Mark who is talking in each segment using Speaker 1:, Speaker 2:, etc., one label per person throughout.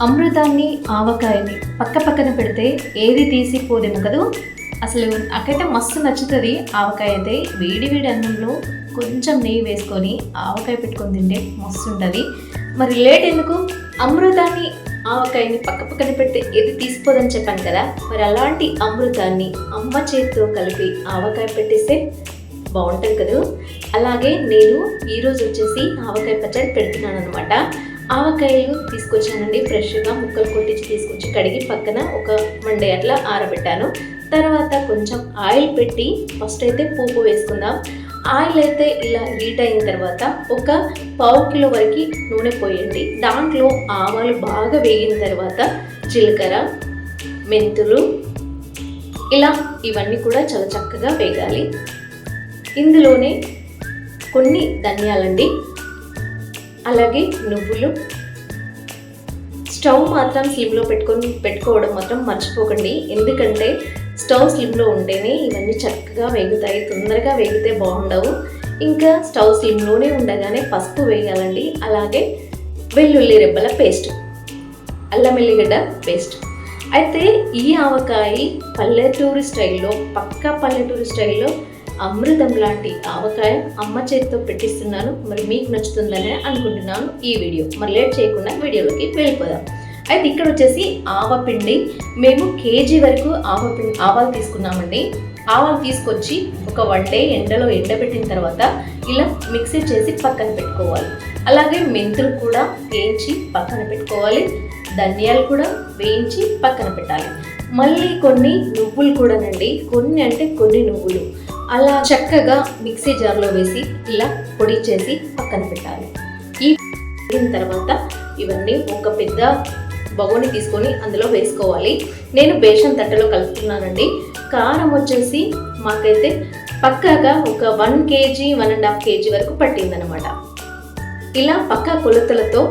Speaker 1: అమృతాన్ని ఆవకాయని పక్కన పెడితే ఏది తీసిపోదేమో కదా. అసలు నాకైతే మస్తు నచ్చుతుంది ఆవకాయ. అయితే వేడి వేడి అన్నంలో కొంచెం నెయ్యి వేసుకొని ఆవకాయ పెట్టుకొని తింటే మస్తు ఉంటుంది. మరి లేట్ ఎందుకు, అమృతాన్ని ఆవకాయని పక్కన పెడితే ఏది తీసిపోదని చెప్పాను కదా. మరి అలాంటి అమృతాన్ని అమ్మ చేతితో కలిపి ఆవకాయ పెట్టేస్తే బాగుంటుంది కదా. అలాగే నేను ఈరోజు వచ్చేసి ఆవకాయ పచ్చడి పెడుతున్నాను అనమాట. ఆవకాయలు తీసుకొచ్చానండి, ఫ్రెష్గా ముక్కలు కొట్టించి తీసుకొచ్చి కడిగి పక్కన ఒక 1 డే అట్లా ఆరబెట్టాను. తర్వాత కొంచెం ఆయిల్ పెట్టి ఫస్ట్ అయితే పోపు వేసుకుందాం. ఆయిల్ అయితే ఇలా హీట్ అయిన తర్వాత ఒక 1/2 కిలో వరకు నూనె పోయండి. దాంట్లో ఆవాలు బాగా వేగిన తర్వాత జీలకర్ర, మెంతులు ఇలా ఇవన్నీ కూడా చాలా చక్కగా వేగాలి. ఇందులోనే కొన్ని ధనియాలండి, అలాగే నువ్వులు. స్టవ్ మాత్రం స్లిమ్లో పెట్టుకోవడం మాత్రం మర్చిపోకండి, ఎందుకంటే స్టవ్ స్లిమ్లో ఉంటేనే ఇవన్నీ చక్కగా వేగుతాయి. తొందరగా వేగితే బాగుండవు. ఇంకా స్టవ్ స్లిమ్లోనే ఉండగానే పసుపు వేయాలండి. అలాగే వెల్లుల్లి రెబ్బల పేస్ట్, అల్లం వెల్లిగడ్డ పేస్ట్. అయితే ఈ ఆవకాయ పల్లెటూరు స్టైల్లో, పక్కా పల్లెటూరు స్టైల్లో అమృతం లాంటి ఆవకాయ అమ్మ చేతితో పెట్టిస్తున్నాను. మరి మీకు నచ్చుతుందని అనుకుంటున్నాను ఈ వీడియో. మరి లేట్ చేయకుండా వీడియోలోకి వెళ్ళిపోదాం. అయితే ఇక్కడ వచ్చేసి ఆవపిండి మేము కేజీ వరకు ఆవాలు తీసుకున్నామండి. ఆవాలు తీసుకొచ్చి ఒక 1 డే ఎండలో ఎండబెట్టిన తర్వాత ఇలా మిక్సీ చేసి పక్కన పెట్టుకోవాలి. అలాగే మెంతులు కూడా వేయించి పక్కన పెట్టుకోవాలి. ధనియాలు కూడా వేయించి పక్కన పెట్టాలి. మళ్ళీ కొన్ని నువ్వులు కూడానండి, కొన్ని నువ్వులు అలా చక్కగా మిక్సీ జార్లో వేసి ఇలా పొడి చేసి పక్కన పెట్టాలి. ఈ తర్వాత ఇవన్నీ ఒక పెద్ద బగోని తీసుకొని అందులో వేసుకోవాలి. నేను బేషన్ తట్టలో కలుపుతున్నానండి. కారం వచ్చేసి మాకైతే పక్కాగా ఒక 1 కేజీ 1.5 కేజీ వరకు పట్టిందనమాట. ఇలా పక్కా కొలతలతో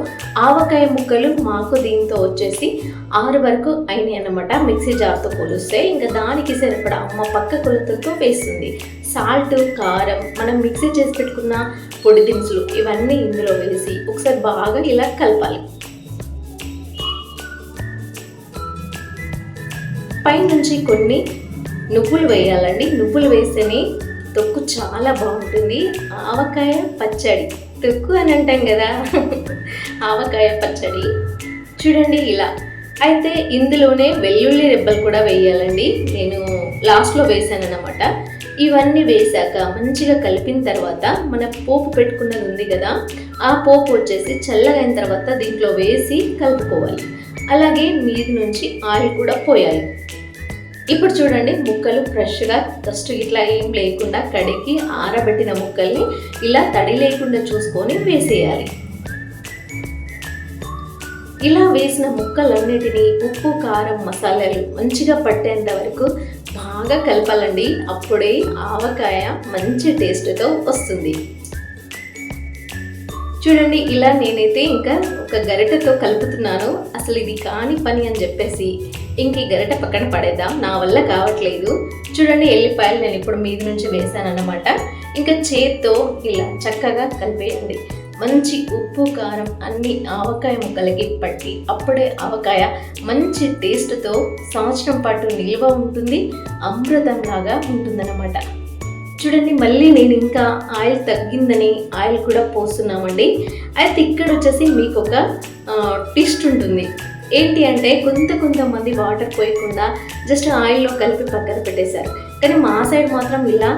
Speaker 1: ఆవకాయ ముక్కలు మాకు దీంతో వచ్చేసి 6 వరకు అయినాయి అన్నమాట. మిక్సీ జార్తో పోలిస్తే ఇంకా దానికి సరిపడా అమ్మ పక్క కొలతలతో వేస్తుంది. సాల్ట్, కారం, మనం మిక్సీ చేసి పెట్టుకున్న పొడి దినుసులు ఇవన్నీ ఇందులో వేసి ఒకసారి బాగా ఇలా కలపాలి. పైనుంచి కొన్ని నువ్వులు వేయాలండి. నువ్వులు వేస్తేనే తొక్కు చాలా బాగుంటుంది. ఆవకాయ పచ్చడి, తొక్కు అని అంటాం కదా, ఆవకాయ పచ్చడి చూడండి ఇలా. అయితే ఇందులోనే వెల్లుల్లి రెబ్బలు కూడా వేయాలండి. నేను లాస్ట్లో వేసాను అన్నమాట. ఇవన్నీ వేసాక మంచిగా కలిపిన తర్వాత మన పోపు పెట్టుకున్నది ఉంది కదా, ఆ పోపు వచ్చేసి చల్లగైన తర్వాత దీంట్లో వేసి కలుపుకోవాలి. అలాగే మీది నుంచి ఆయిల్ కూడా పోయాలి. ఇప్పుడు చూడండి, ముక్కలు ఫ్రెష్గా డస్ట్ ఇట్లా ఏం లేకుండా కడిగి ఆరబెట్టిన ముక్కల్ని ఇలా తడి లేకుండా చూసుకొని వేసేయాలి. ఇలా వేసిన ముక్కలన్నిటినీ ఉప్పు, కారం, మసాలాలు మంచిగా పట్టేంత వరకు బాగా కలపాలండి. అప్పుడే ఆవకాయ మంచి టేస్ట్తో వస్తుంది. చూడండి ఇలా నేనైతే ఇంకా ఒక గరిటెతో కలుపుతున్నాను. అసలు ఇది కాని పని అని చెప్పేసి ఇంక ఈ గరిటె పక్కన పడేద్దాం, నా వల్ల కావట్లేదు. చూడండి ఎల్లిపాయలు నేను ఇప్పుడు మీది నుంచి వేసాను అన్నమాట. ఇంకా చేత్తో ఇలా చక్కగా కలిపేయండి. మంచి ఉప్పు, కారం అన్ని ఆవకాయ ముక్కలకి పట్టి అప్పుడే ఆవకాయ మంచి టేస్ట్తో సంవత్సరం పాటు నిల్వ ఉంటుంది, అమృతంలాగా ఉంటుందన్నమాట. చూడండి మళ్ళీ నేను ఇంకా ఆయిల్ తగ్గిందని ఆయిల్ కూడా పోస్తున్నామండి. అయితే ఇక్కడ వచ్చేసి మీకు ఒక ట్విస్ట్ ఉంటుంది. ఏంటి అంటే కొంతమంది వాటర్ పోయకుండా జస్ట్ ఆయిల్లో కలిపి పక్కన పెట్టేశారు. కానీ మా సైడ్ మాత్రం ఇలా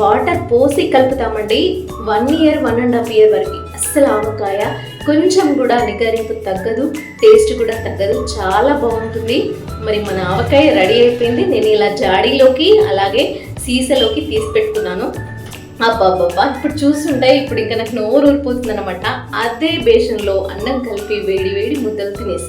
Speaker 1: వాటర్ పోసి కలుపుతామండి. 1 ఇయర్ 1.5 ఇయర్ వరకు అస్సలు ఆవకాయ కొంచెం కూడా నిగరింపు తగ్గదు, టేస్ట్ కూడా తగ్గదు, చాలా బాగుంటుంది. మరి మన ఆవకాయ రెడీ అయిపోయింది. నేను ఇలా జాడీలోకి అలాగే సీసాలోకి తీసి పెట్టుకున్నాను. అబ్బాబ్బా ఇప్పుడు చూస్తుంటే ఇప్పుడు ఇంకా నాకు నోరు ఊరిపోతుంది అనమాట. అదే బేషన్లో అన్నం కలిపి వేడి వేడి ముద్దలు తినేసి